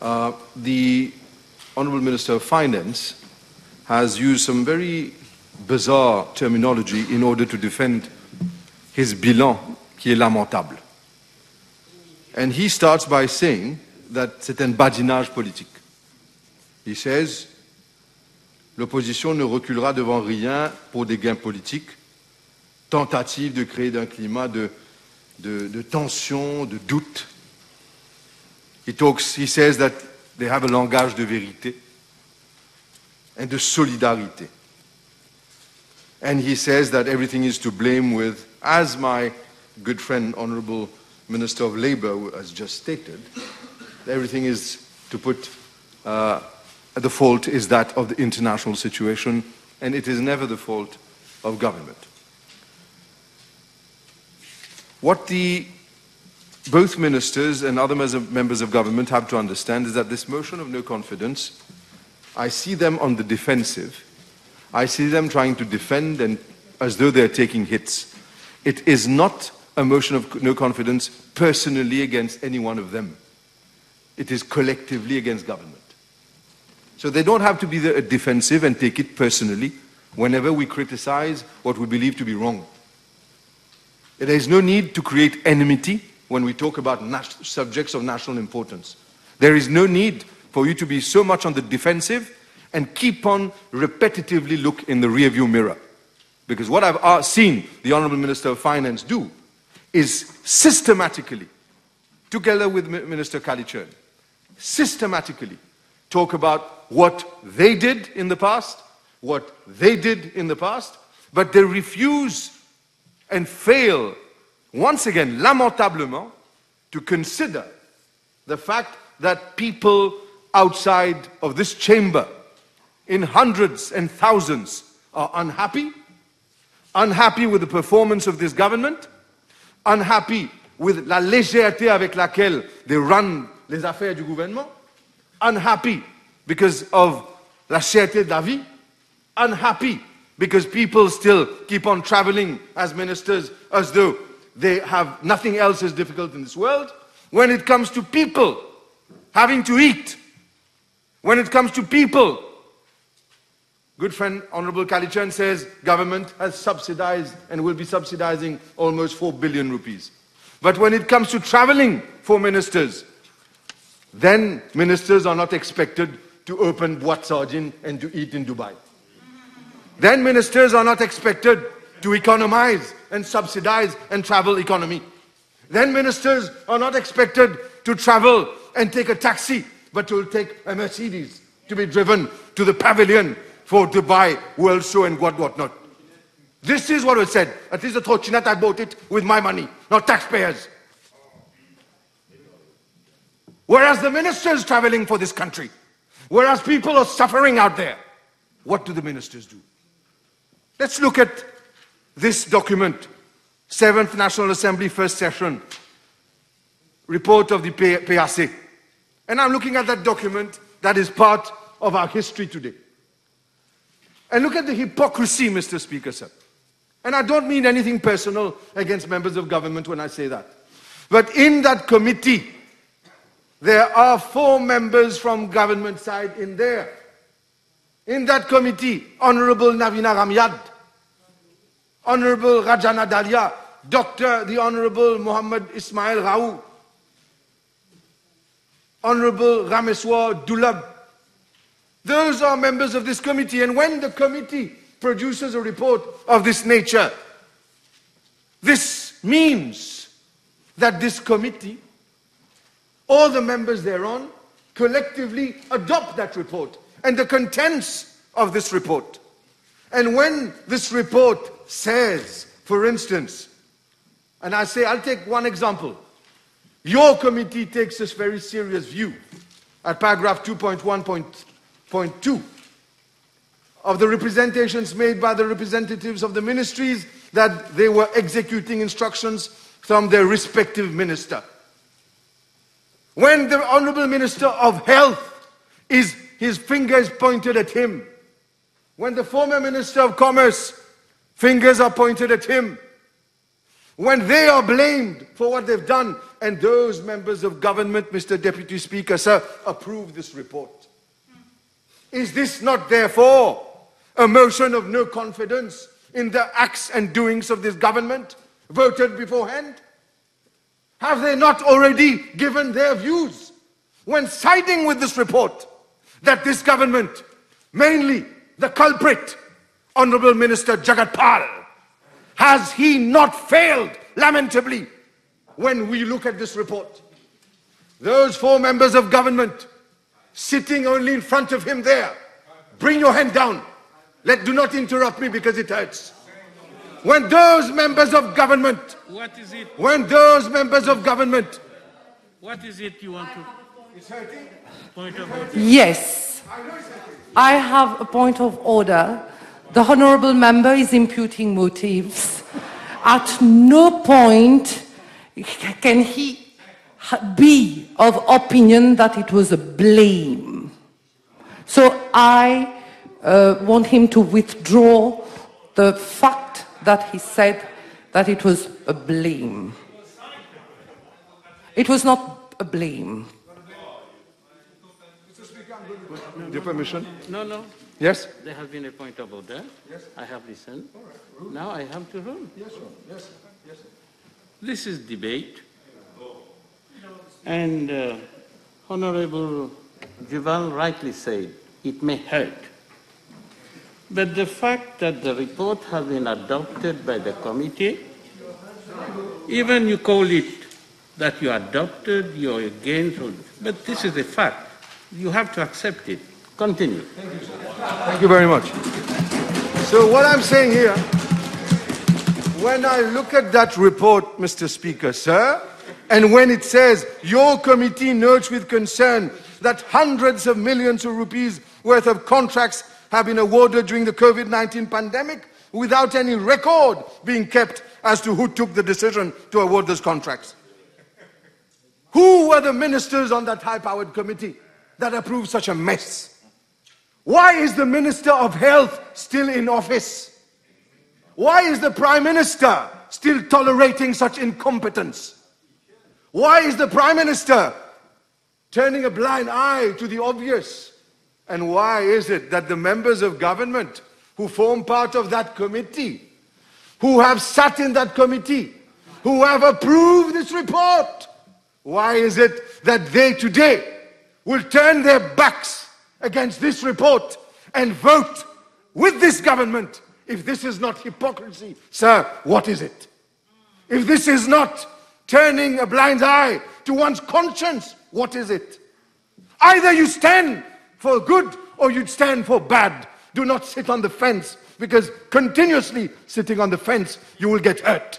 The Honourable Minister of Finance has used some very bizarre terminology in order to defend his bilan, qui est lamentable. And he starts by saying that c'est un badinage politique. He says, l'opposition ne reculera devant rien pour des gains politiques, tentative de créer un climat de tension, de doute. He says that they have a langage de vérité and de solidarité. And he says that everything is to blame with, as my good friend, Honourable Minister of Labour has just stated, everything is to put, the fault is that of the international situation, and it is never the fault of government. What both ministers and other members of government have to understand is that this motion of no confidence, I see them on the defensive. I see them trying to defend and as though they're taking hits. It is not a motion of no confidence personally against any one of them. It is collectively against government. So they don't have to be defensive and take it personally whenever we criticize what we believe to be wrong. There is no need to create enmity when we talk about subjects of national importance. There is no need for you to be so much on the defensive and keep on repetitively look in the rearview mirror. Because what I've seen the Honourable Minister of Finance do is systematically, together with Minister Kalichern, systematically talk about what they did in the past, but they refuse and fail, once again, lamentablement, to consider the fact that people outside of this chamber, in hundreds and thousands, are unhappy with the performance of this government, unhappy with la légèreté avec laquelle they run les affaires du gouvernement, unhappy because of la cherté de la vie, unhappy because people still keep on traveling as ministers as though they have nothing else as difficult in this world. When it comes to people having to eat, when it comes to people, good friend Honourable Kalichern says government has subsidized and will be subsidizing almost 4 billion rupees. But when it comes to traveling for ministers, then ministers are not expected to open boîte sardine and to eat in Dubai. Then ministers are not expected to economize and subsidize and travel economy. Then ministers are not expected to travel and take a taxi, but to take a Mercedes to be driven to the pavilion for Dubai World Show and whatnot. This is what was said. At least the Trottinette, I bought it with my money, not taxpayers. Whereas the ministers traveling for this country, whereas people are suffering out there, what do the ministers do? Let's look at this document, 7th National Assembly, first session, report of the PAC. And I'm looking at that document that is part of our history today. And look at the hypocrisy, Mr. Speaker, sir. And I don't mean anything personal against members of government when I say that. But in that committee, there are 4 members from government side in there. In that committee, Honourable Navina Ramyad, Honourable Rajana Dalia, the Honourable Mohammed Ismail Rao, Honourable Rameswar Dulab. Those are members of this committee. And when the committee produces a report of this nature, this means that this committee, all the members thereon, collectively adopt that report and the contents of this report. And when this report says, for instance, and I'll take one example. Your committee takes this very serious view at paragraph 2.1.2 of the representations made by the representatives of the ministries that they were executing instructions from their respective minister. When the Honourable Minister of Health his finger is pointed at him. When the former Minister of Commerce, fingers are pointed at him. when they are blamed for what they've done, and those members of government, Mr. Deputy Speaker, sir, approve this report? Is this not, therefore, a motion of no confidence in the acts and doings of this government, voted beforehand? Have they not already given their views when siding with this report that this government, mainly the culprit, Honorable Minister Jagat Pal, has he not failed lamentably when we look at this report? Those 4 members of government sitting only in front of him there, bring your hand down. Do not interrupt me because it hurts. When those members of government, what is it? When those members of government, what is it you want to? It's hurting. Point of order. Yes, I have a point of order. The honourable member is imputing motives. At no point can he be of opinion that it was a blame. So I want him to withdraw the fact that he said that it was a blame. It was not a blame. With your permission? No. Yes? There has been a point of order. Yes. I have listened. Now I have to rule. Yes, sir. Yes. Yes, sir. This is debate. And Honorable Juval rightly said, it may hurt. But the fact that the report has been adopted by the committee, even you call it that you adopted, you're against, but this is a fact. You have to accept it. Continue. Thank you, sir. Thank you very much. So what I'm saying here, when I look at that report, Mr. Speaker, sir, and when it says, your committee notes with concern that hundreds of millions of rupees worth of contracts have been awarded during the COVID-19 pandemic without any record being kept as to who took the decision to award those contracts. Who were the ministers on that high-powered committee that approved such a mess? Why is the Minister of Health still in office? Why is the Prime Minister still tolerating such incompetence? Why is the Prime Minister turning a blind eye to the obvious? And why is it that the members of government who form part of that committee, who have sat in that committee, who have approved this report, why is it that they today will turn their backs against this report and vote with this government? If this is not hypocrisy, sir, what is it? If this is not turning a blind eye to one's conscience, what is it? Either you stand for good or you stand for bad. Do not sit on the fence, because continuously sitting on the fence, you will get hurt.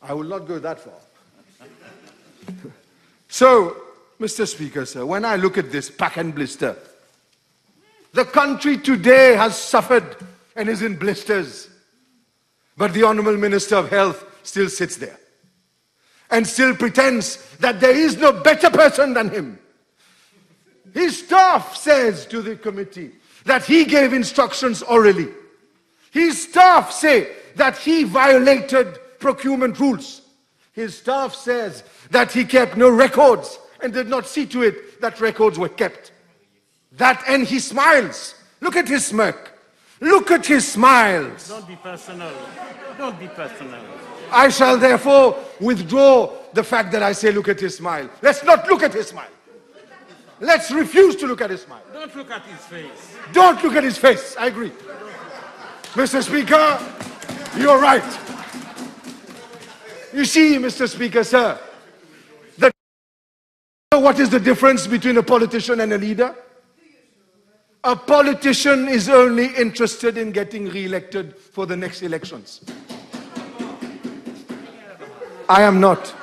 I will not go that far. So, Mr. Speaker, sir, when I look at this pack and blister, the country today has suffered and is in blisters. But the Honourable Minister of Health still sits there and still pretends that there is no better person than him. His staff says to the committee that he gave instructions orally. His staff say that he violated procurement rules. His staff says that he kept no records and did not see to it that records were kept. And he smiles. Look at his smirk. Look at his smiles. Don't be personal. Don't be personal. I shall therefore withdraw the fact that I say look at his smile. Let's not look at his smile. Let's refuse to look at his smile. Don't look at his face. Don't look at his face. I agree. Mr. Speaker, you're right. You see, Mr. Speaker, sir, what is the difference between a politician and a leader? A politician is only interested in getting re-elected for the next elections. I am not.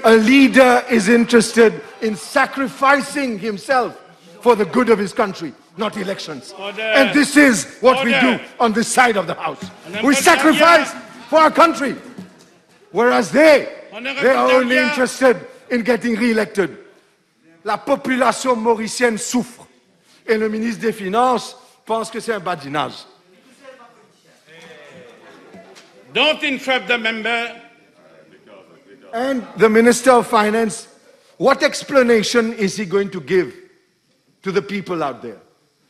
A leader is interested in sacrificing himself for the good of his country, not elections. Order. And this is what we do on this side of the house. We sacrifice for our country, whereas they are only interested in getting re-elected. La population mauricienne souffre et le ministre des Finances pense que c'est un badinage. Don't interrupt the member. And the Minister of Finance, what explanation is he going to give to the people out there?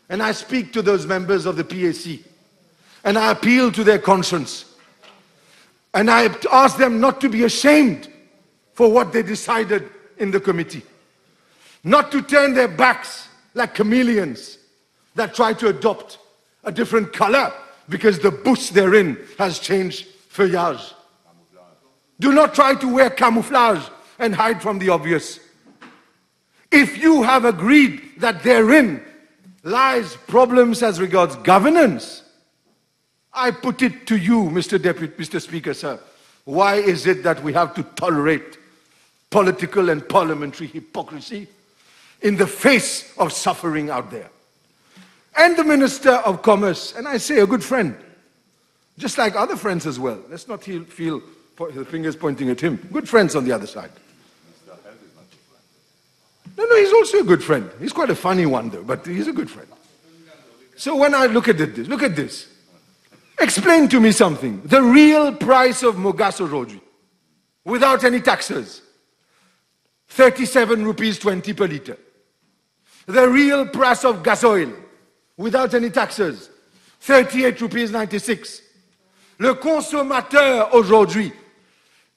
And I speak to those members of the PAC, and I appeal to their conscience. And I ask them not to be ashamed for what they decided in the committee. Not to turn their backs like chameleons that try to adopt a different color because the bush they're in has changed feuillage. Do not try to wear camouflage and hide from the obvious. If you have agreed that therein lies problems as regards governance, I put it to you, Mr. Speaker, sir. Why is it that we have to tolerate political and parliamentary hypocrisy in the face of suffering out there? And the Minister of Commerce, and I say a good friend, just like other friends as well. Let's not feel the fingers pointing at him. Good friends on the other side. No, he's also a good friend. He's quite a funny one though, but he's a good friend. So when I look at this. Explain to me something. The real price of mogas aujourd'hui, without any taxes, 37 rupees 20 per litre. The real price of gasoil, without any taxes, 38 rupees 96. Le consommateur aujourd'hui,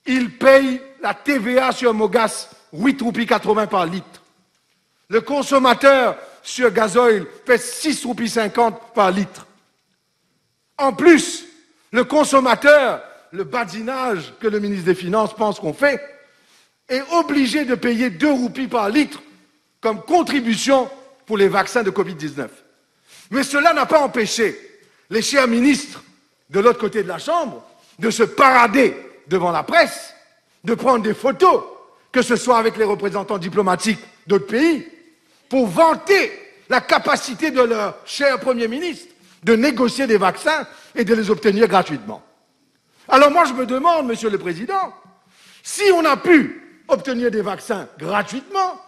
il paye la TVA sur mogas 8 rupees 80 par litre. Le consommateur sur gasoil paie 6 rupees 50 par litre. En plus, le consommateur, le badinage que le ministre des Finances pense qu'on fait, est obligé de payer 2 roupies par litre comme contribution pour les vaccins de Covid-19. Mais cela n'a pas empêché les chers ministres de l'autre côté de la Chambre de se parader devant la presse, de prendre des photos, que ce soit avec les représentants diplomatiques d'autres pays, pour vanter la capacité de leur cher Premier ministre de négocier des vaccins et de les obtenir gratuitement. Alors moi je me demande, Monsieur le Président, si on a pu obtenir des vaccins gratuitement,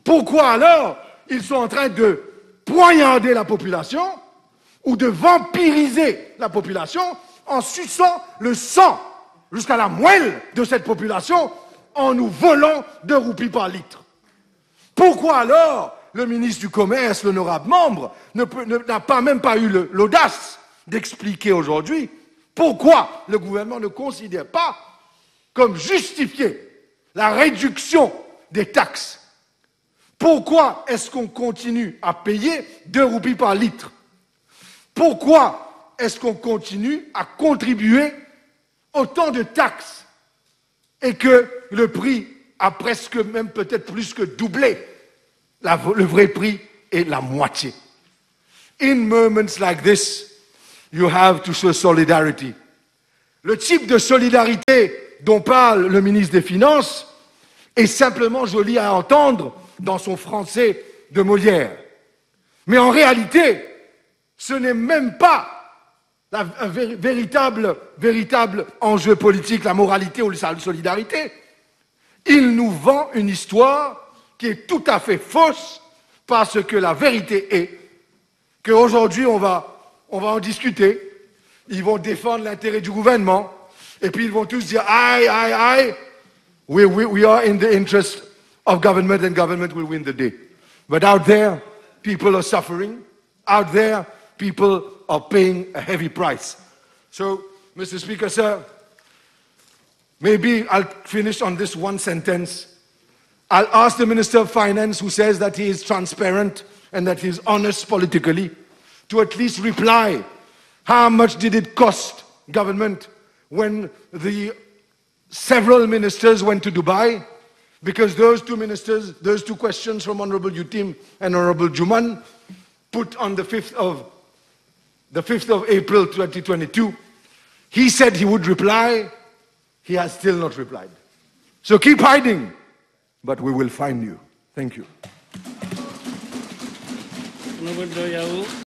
pourquoi alors ils sont en train de poignarder la population ou de vampiriser la population en suçant le sang jusqu'à la moelle de cette population en nous volant 2 roupies par litre? Pourquoi alors le ministre du Commerce, l'honorable membre, n'a même pas eu l'audace d'expliquer aujourd'hui pourquoi le gouvernement ne considère pas comme justifié la réduction des taxes? Pourquoi est-ce qu'on continue à payer 2 roupies par litre? Pourquoi est-ce qu'on continue à contribuer autant de taxes et que le prix a presque même peut-être plus que doublé? Le vrai prix est la moitié. In moments like this, you have to show solidarity. Le type de solidarité dont parle le ministre des Finances est simplement joli à entendre dans son français de Molière. Mais en réalité, ce n'est même pas un véritable enjeu politique, la moralité ou la solidarité. Il nous vend une histoire qui est tout à fait fausse, parce que la vérité est qu'aujourd'hui on va en discuter, ils vont défendre l'intérêt du gouvernement, et puis ils vont tous dire aye, we are in the interest of government and government will win the day. But out there, people are suffering, out there, people are paying a heavy price. So, Mr. Speaker, sir, maybe I'll finish on this one sentence. I'll ask the Minister of Finance, who says that he is transparent and that he is honest politically, to at least reply, how much did it cost government when the several ministers went to Dubai? Because those two ministers, those two questions from Honorable Yutim and Honorable Juman, put on the 5th of April 2022, he said he would reply. He has still not replied. So keep hiding, but we will find you. Thank you.